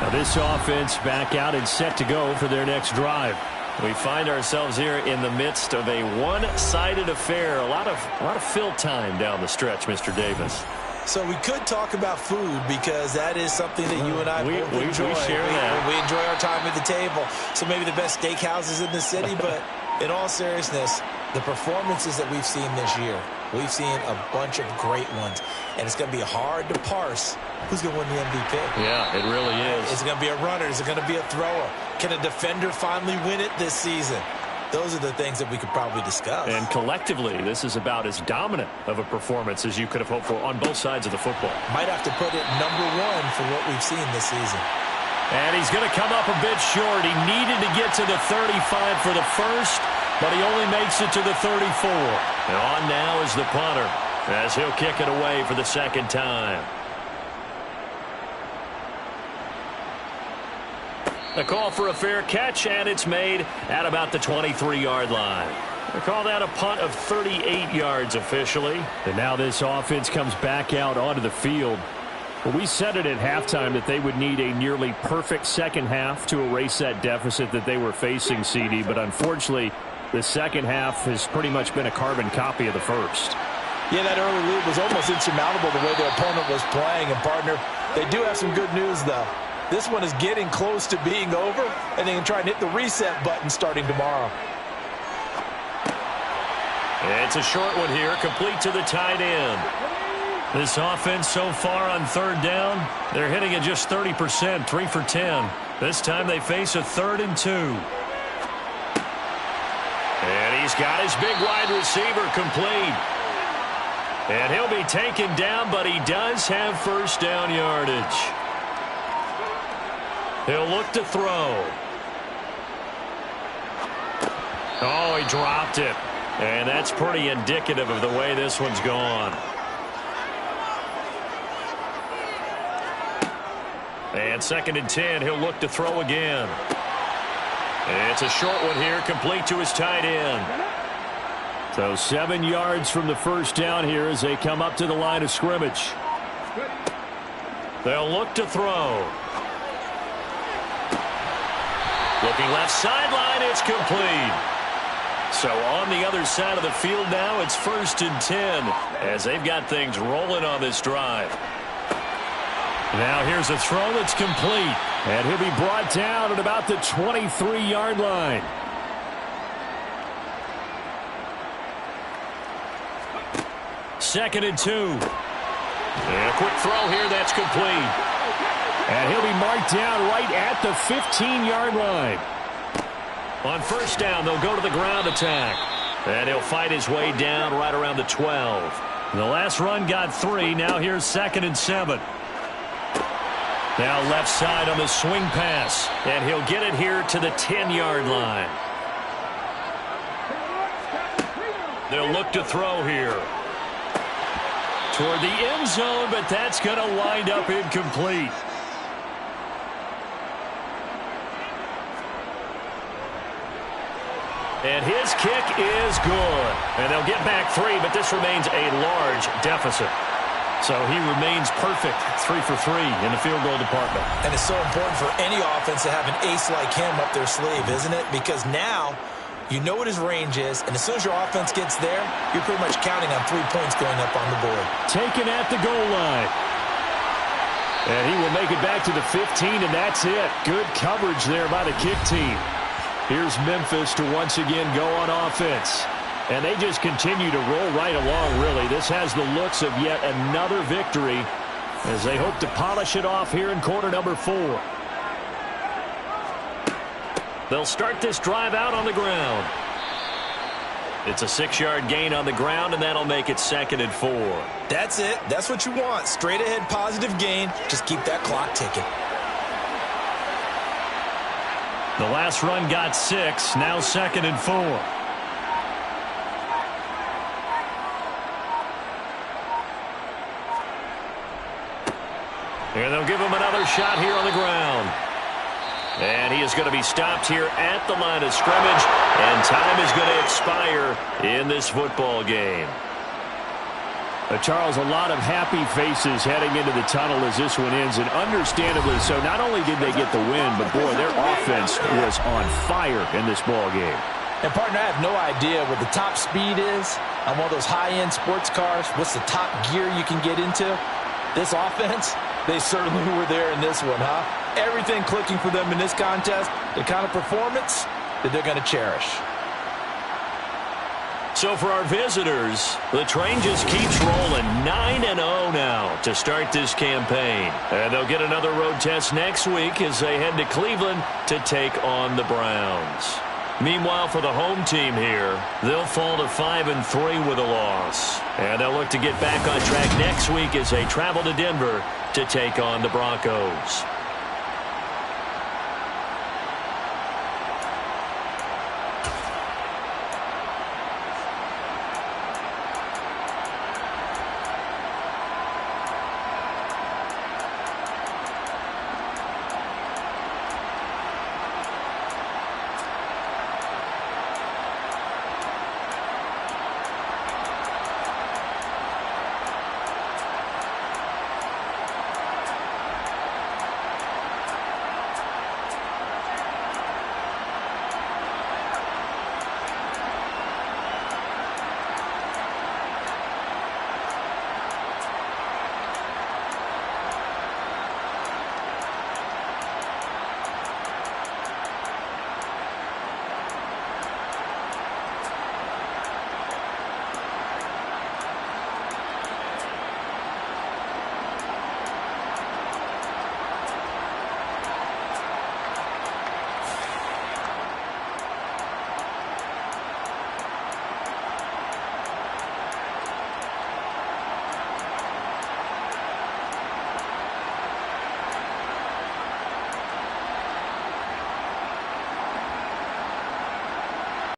Now this offense back out and set to go for their next drive. We find ourselves here in the midst of a one-sided affair. A lot of fill time down the stretch, Mr. Davis. So we could talk about food because that is something that you and I both enjoy. We share that. We enjoy our time at the table. So maybe the best steakhouses in the city, but in all seriousness, the performances that we've seen this year, we've seen a bunch of great ones. And it's going to be hard to parse who's going to win the MVP. Yeah, it really is. Is it going to be a runner? Is it going to be a thrower? Can a defender finally win it this season? Those are the things that we could probably discuss. And collectively, this is about as dominant of a performance as you could have hoped for on both sides of the football. Might have to put it #1 for what we've seen this season. And he's going to come up a bit short. He needed to get to the 35 for the first, but he only makes it to the 34. And on now is the punter as he'll kick it away for the 2nd time. A call for a fair catch, and it's made at about the 23-yard line. They call that a punt of 38 yards officially. And now this offense comes back out onto the field. Well, we said it at halftime that they would need a nearly perfect second half to erase that deficit that they were facing, CD. But unfortunately, the second half has pretty much been a carbon copy of the first. Yeah, that early lead was almost insurmountable the way their opponent was playing. And, partner, they do have some good news, though. This one is getting close to being over, and they can try and hit the reset button starting tomorrow. It's a short one here, complete to the tight end. This offense so far on 3rd down, they're hitting at just 30%, 3 for 10. This time they face a 3rd and 2. And he's got his big wide receiver complete. And he'll be taken down, but he does have first down yardage. He'll look to throw. Oh, he dropped it. And that's pretty indicative of the way this one's gone. And 2nd and 10, he'll look to throw again. And it's a short one here, complete to his tight end. So 7 yards from the first down here as they come up to the line of scrimmage. They'll look to throw. Looking left sideline, it's complete. So on the other side of the field now, it's 1st and 10 as they've got things rolling on this drive. Now here's a throw that's complete, and he'll be brought down at about the 23-yard line. Second and 2. And a quick throw here, that's complete. And he'll be marked down right at the 15-yard line. On first down, they'll go to the ground attack. And he'll fight his way down right around the 12. The last run got 3. Now here's 2nd and 7. Now left side on the swing pass. And he'll get it here to the 10-yard line. They'll look to throw here. Toward the end zone, but that's going to wind up incomplete. And his kick is good. And they'll get back 3, but this remains a large deficit. So he remains perfect, 3 for 3 in the field goal department. And it's so important for any offense to have an ace like him up their sleeve, isn't it? Because now you know what his range is, and as soon as your offense gets there, you're pretty much counting on 3 points going up on the board. Taken at the goal line. And he will make it back to the 15, and that's it. Good coverage there by the kick team. Here's Memphis to once again go on offense. And they just continue to roll right along, really. This has the looks of yet another victory as they hope to polish it off here in quarter number 4. They'll start this drive out on the ground. It's a 6-yard gain on the ground, and that'll make it 2nd and 4. That's it. That's what you want. Straight ahead positive gain. Just keep that clock ticking. The last run got 6. Now 2nd and 4. And they'll give him another shot here on the ground. And he is going to be stopped here at the line of scrimmage. And time is going to expire in this football game. Charles, a lot of happy faces heading into the tunnel as this one ends, and understandably so. Not only did they get the win, but, boy, their offense was on fire in this ball game. And, partner, I have no idea what the top speed is on one of those high-end sports cars. What's the top gear you can get into? This offense, they certainly were there in this one, huh? Everything clicking for them in this contest, the kind of performance that they're going to cherish. So for our visitors, the train just keeps rolling 9-0 now to start this campaign. And they'll get another road test next week as they head to Cleveland to take on the Browns. Meanwhile, for the home team here, they'll fall to 5-3 with a loss. And they'll look to get back on track next week as they travel to Denver to take on the Broncos.